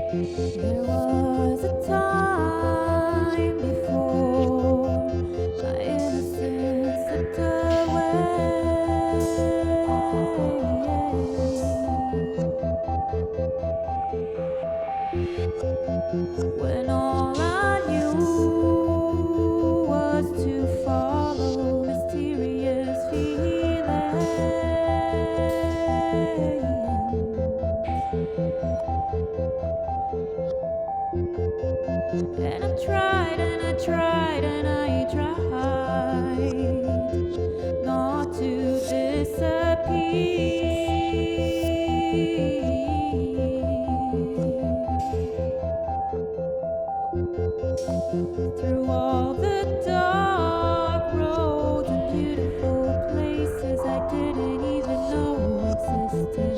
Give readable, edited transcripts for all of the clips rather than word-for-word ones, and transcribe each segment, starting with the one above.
There was a time before my innocence slipped away, when all I knew was to follow mysterious feelings. And I tried and I tried and I tried not to disappear. Through all the dark roads and beautiful places I didn't even know existed.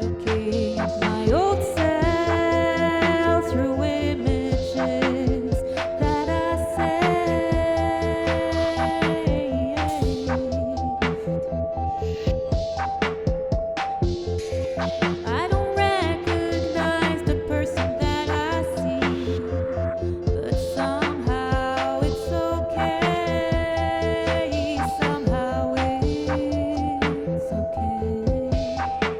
Looking at my old self through images that I saved. I don't recognize the person that I see, but somehow it's okay. Somehow it's okay.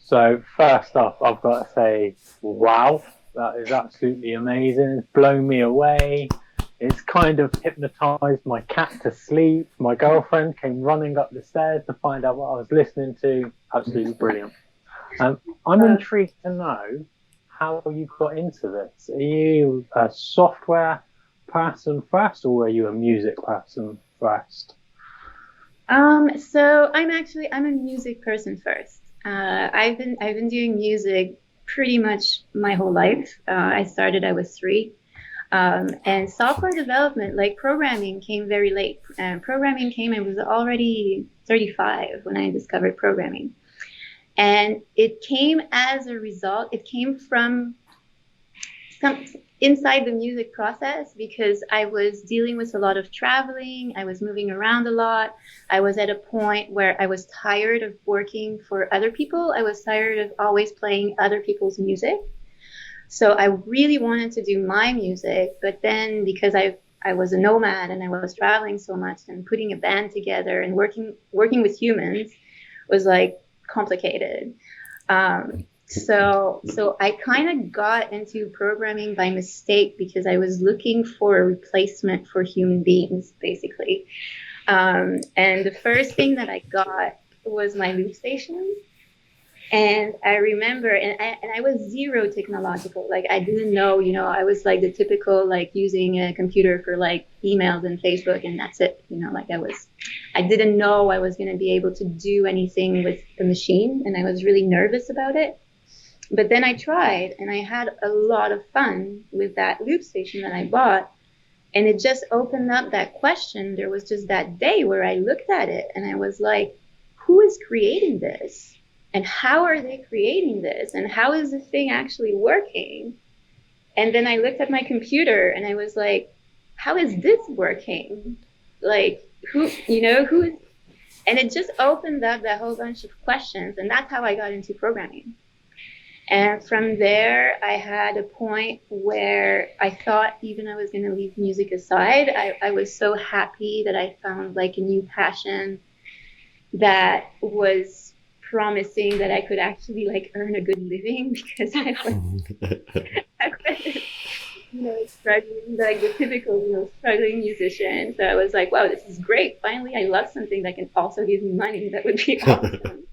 So first off, I've got to say, wow, that is absolutely amazing. It's blown me away. It's kind of hypnotized my cat to sleep. My girlfriend came running up the stairs to find out what I was listening to. Absolutely brilliant. I'm intrigued to know how you got into this. Are you a software person first, or are you a music person first? So I'm a music person first. I've been doing music pretty much my whole life. I was 3. And software development, like programming, came very late. Programming came, I was already 35 when I discovered programming. And it came as a result, it came from some inside the music process because I was dealing with a lot of traveling. I was moving around a lot. I was at a point where I was tired of working for other people. I was tired of always playing other people's music. So I really wanted to do my music, but then because I was a nomad and I was traveling so much and putting a band together and working with humans was like complicated. So I kind of got into programming by mistake because I was looking for a replacement for human beings, basically. And the first thing that I got was my loop station. And I remember, and I was zero technological. Like I didn't know, I was like the typical, like using a computer for like emails and Facebook, and that's it. Like I didn't know I was going to be able to do anything with the machine, and I was really nervous about it. But then I tried, and I had a lot of fun with that loop station that I bought. And it just opened up that question. There was just that day where I looked at it, and I was like, who is creating this? And how are they creating this? And how is this thing actually working? And then I looked at my computer and I was like, how is this working? Like, who is, and it just opened up that whole bunch of questions. And that's how I got into programming. And from there, I had a point where I thought even I was going to leave music aside. I was so happy that I found like a new passion that was promising that I could actually like earn a good living because I was struggling like the typical, struggling musician. So I was like, wow, this is great. Finally, I love something that can also give me money. That would be awesome.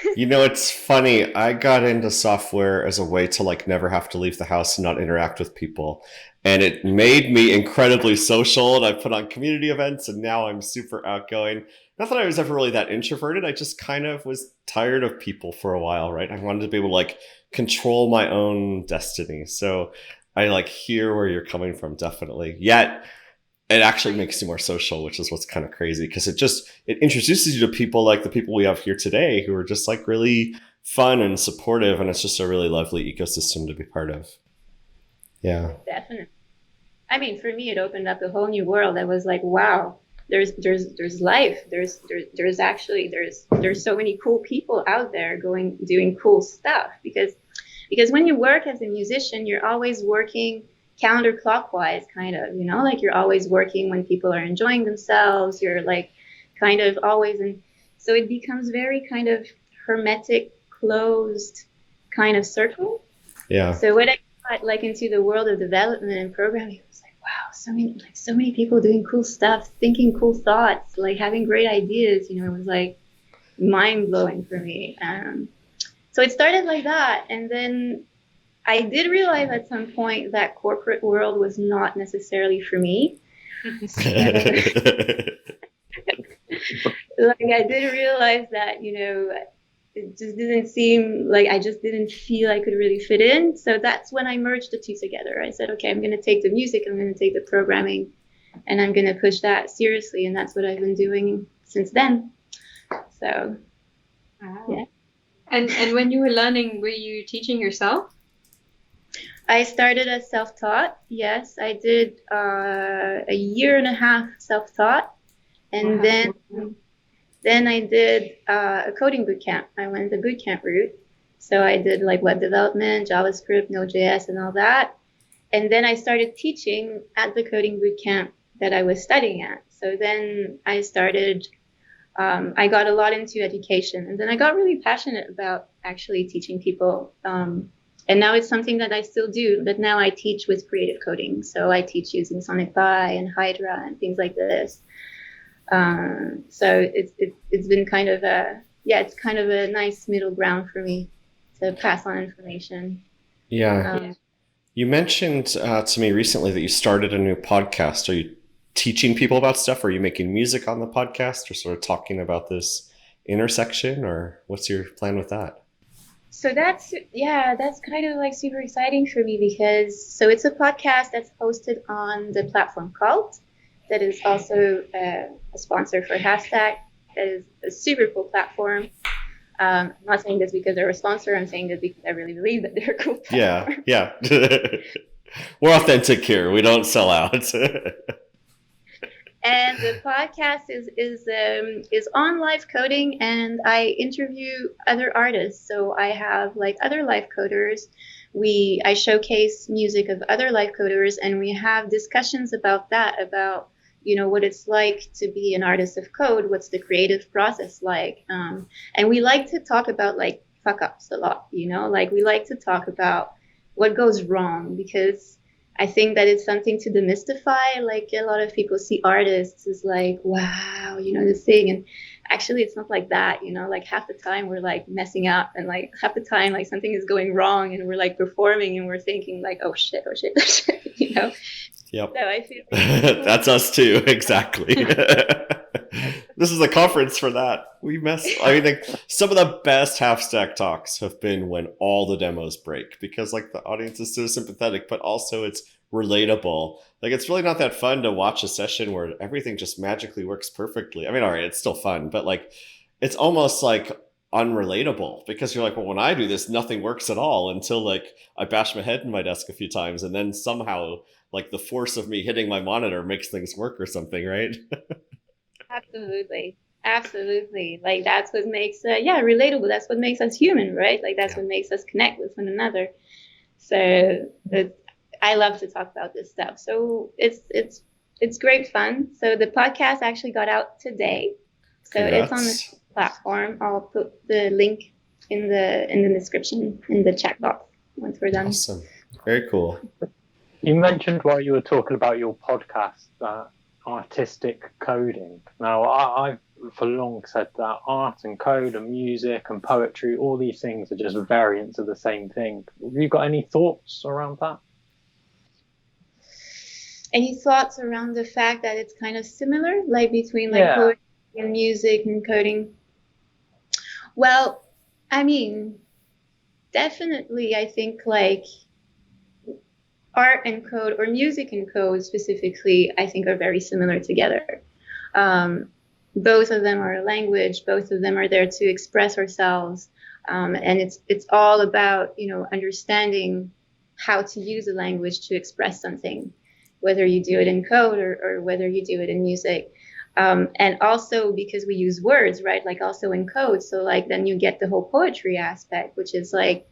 It's funny. I got into software as a way to like never have to leave the house and not interact with people. And it made me incredibly social. And I put on community events and now I'm super outgoing. Not that I was ever really that introverted. I just kind of was tired of people for a while, right? I wanted to be able to like control my own destiny. So I like hear where you're coming from, definitely. Yet it actually makes you more social, which is what's kind of crazy because it introduces you to people like the people we have here today who are just like really fun and supportive, and it's just a really lovely ecosystem to be part of. Yeah. Definitely. I mean, for me, it opened up a whole new world. I was like, wow, there's life. There's actually there's so many cool people out there doing cool stuff because when you work as a musician, you're always working counterclockwise, kind of, like you're always working when people are enjoying themselves. You're like kind of always in, so it becomes very kind of hermetic, closed kind of circle. Yeah. So when I got like into the world of development and programming, it was like, wow, so many people doing cool stuff, thinking cool thoughts, like having great ideas. It was like mind blowing for me. So it started like that, and then I did realize at some point that corporate world was not necessarily for me. So, like I did realize that, it just didn't seem like I just didn't feel I could really fit in. So that's when I merged the two together. I said, okay, I'm going to take the music, I'm going to take the programming, and I'm going to push that seriously. And that's what I've been doing since then. So, wow. Yeah. And when you were learning, were you teaching yourself? I started as self-taught. Yes, I did a year and a half self-taught, and Wow. then I did a coding boot camp. I went the boot camp route, so I did like web development, JavaScript, Node.js, and all that. And then I started teaching at the coding boot camp that I was studying at. So then I started I got a lot into education, and then I got really passionate about actually teaching people. And now it's something that I still do, but now I teach with creative coding. So I teach using Sonic Pi and Hydra and things like this. So it's been kind of it's kind of a nice middle ground for me to pass on information. Yeah. You mentioned to me recently that you started a new podcast. Are you teaching people about stuff? Are you making music on the podcast, or sort of talking about this intersection, or what's your plan with that? So that's kind of like super exciting for me, because it's a podcast that's hosted on the platform Cult, that is also a sponsor for HalfStack. That is a super cool platform. I'm not saying this because they're a sponsor. I'm saying this because I really believe that they're a cool platform. Yeah. We're authentic here. We don't sell out. And the podcast is on live coding, and I interview other artists. So I have like other live coders. I showcase music of other live coders, and we have discussions about that, about what it's like to be an artist of code, what's the creative process like, and we like to talk about like fuck ups a lot. Like we like to talk about what goes wrong, because I think that it's something to demystify. Like a lot of people see artists as like, wow, this thing. And actually it's not like that, like half the time we're like messing up, and like half the time like something is going wrong, and we're like performing and we're thinking like, oh shit. Yep. So I feel like that's us too. Exactly. This is a conference for that. I think some of the best HalfStack talks have been when all the demos break, because like the audience is so sympathetic, but also it's relatable. Like it's really not that fun to watch a session where everything just magically works perfectly. I mean, all right, it's still fun, but like it's almost like unrelatable, because you're like, well, when I do this, nothing works at all until like I bash my head in my desk a few times, and then somehow like the force of me hitting my monitor makes things work or something, right? Absolutely. Like that's what makes relatable. That's what makes us human, right? Like that's what makes us connect with one another. So I love to talk about this stuff. So it's great fun. So the podcast actually got out today. So Congrats. It's on the platform. I'll put the link in the description, in the chat box once we're done. Awesome. Very cool. You mentioned while you were talking about your podcast that artistic coding. Now, I've for long said that art and code and music and poetry, all these things are just variants of the same thing. Have you got any thoughts around that? Any thoughts around the fact that it's kind of similar, like between like poetry and music and coding? Well, I mean, definitely, I think like art and code, or music and code specifically, I think are very similar together. Both of them are a language. Both of them are there to express ourselves, and it's all about understanding how to use a language to express something, whether you do it in code or whether you do it in music. And also because we use words, right? Like also in code. So like then you get the whole poetry aspect, which is like,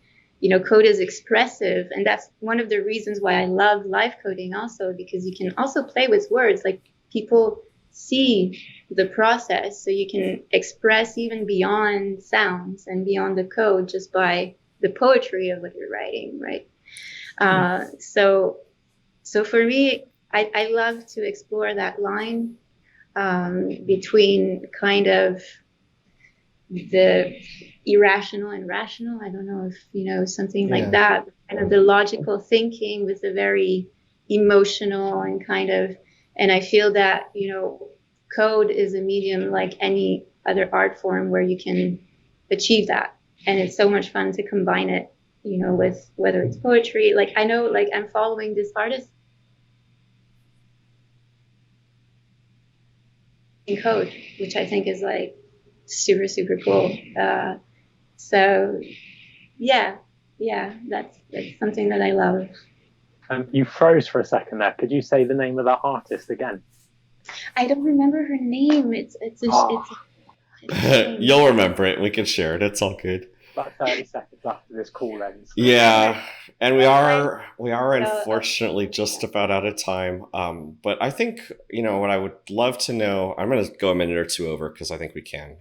code is expressive. And that's one of the reasons why I love live coding also, because you can also play with words. Like people see the process, so you can express even beyond sounds and beyond the code just by the poetry of what you're writing, right? So for me, I love to explore that line between kind of the irrational and rational. I don't know if something like that, kind of the logical thinking with the very emotional and and I feel that code is a medium like any other art form where you can achieve that, and it's so much fun to combine it with whether it's poetry. Like I know, like I'm following this artist in code, which I think is like super, super cool. So that's something that I love. You froze for a second there. Could you say the name of that artist again? I don't remember her name. It's You'll remember it. We can share it. It's all good. about 30 seconds after this call ends. Yeah, and we are So, unfortunately just about out of time. But I think, what I would love to know. I'm going to go a minute or two over because I think we can.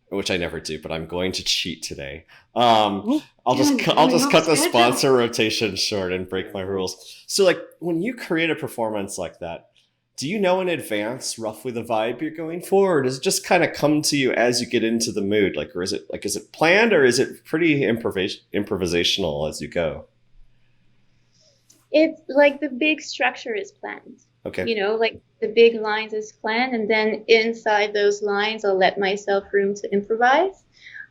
Which I never do, but I'm going to cheat today. I'll just cut the sponsor rotation short and break my rules. So, like, when you create a performance like that, do you know in advance roughly the vibe you're going for, or does it just kind of come to you as you get into the mood? Like, or is it planned, or is it pretty improvisational as you go? it's like the big structure is planned. Okay. Like the big lines is planned, and then inside those lines, I'll let myself room to improvise.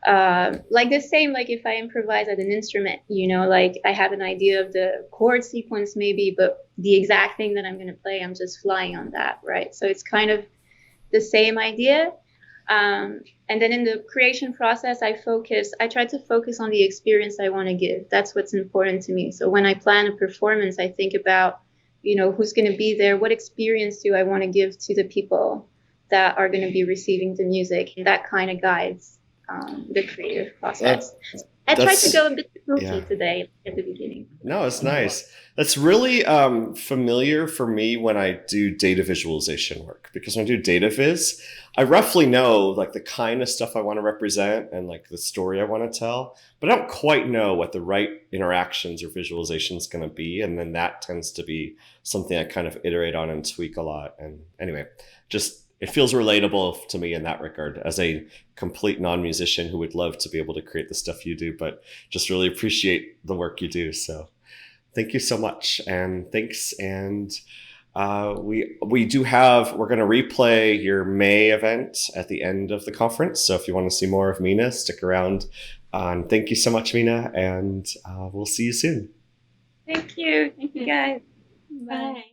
Like the same, like if I improvise at an instrument, like I have an idea of the chord sequence maybe, but the exact thing that I'm going to play, I'm just flying on that, right? So it's kind of the same idea. And then in the creation process, I try to focus on the experience I want to give. That's what's important to me. So when I plan a performance, I think about, who's going to be there, what experience do I want to give to the people that are going to be receiving the music, and that kind of guides the creative process. I tried to go a bit spooky today at the beginning. No, it's nice. That's really familiar for me when I do data visualization work, because when I do data viz, I roughly know like the kind of stuff I want to represent and like the story I want to tell, but I don't quite know what the right interactions or visualization is going to be. And then that tends to be something I kind of iterate on and tweak a lot. And anyway, it feels relatable to me in that regard as a complete non-musician who would love to be able to create the stuff you do, but just really appreciate the work you do. So thank you so much. And thanks. And we're going to replay your May event at the end of the conference. So if you want to see more of Mynah, stick around. And thank you so much, Mynah. And we'll see you soon. Thank you. Thank you, guys. Bye.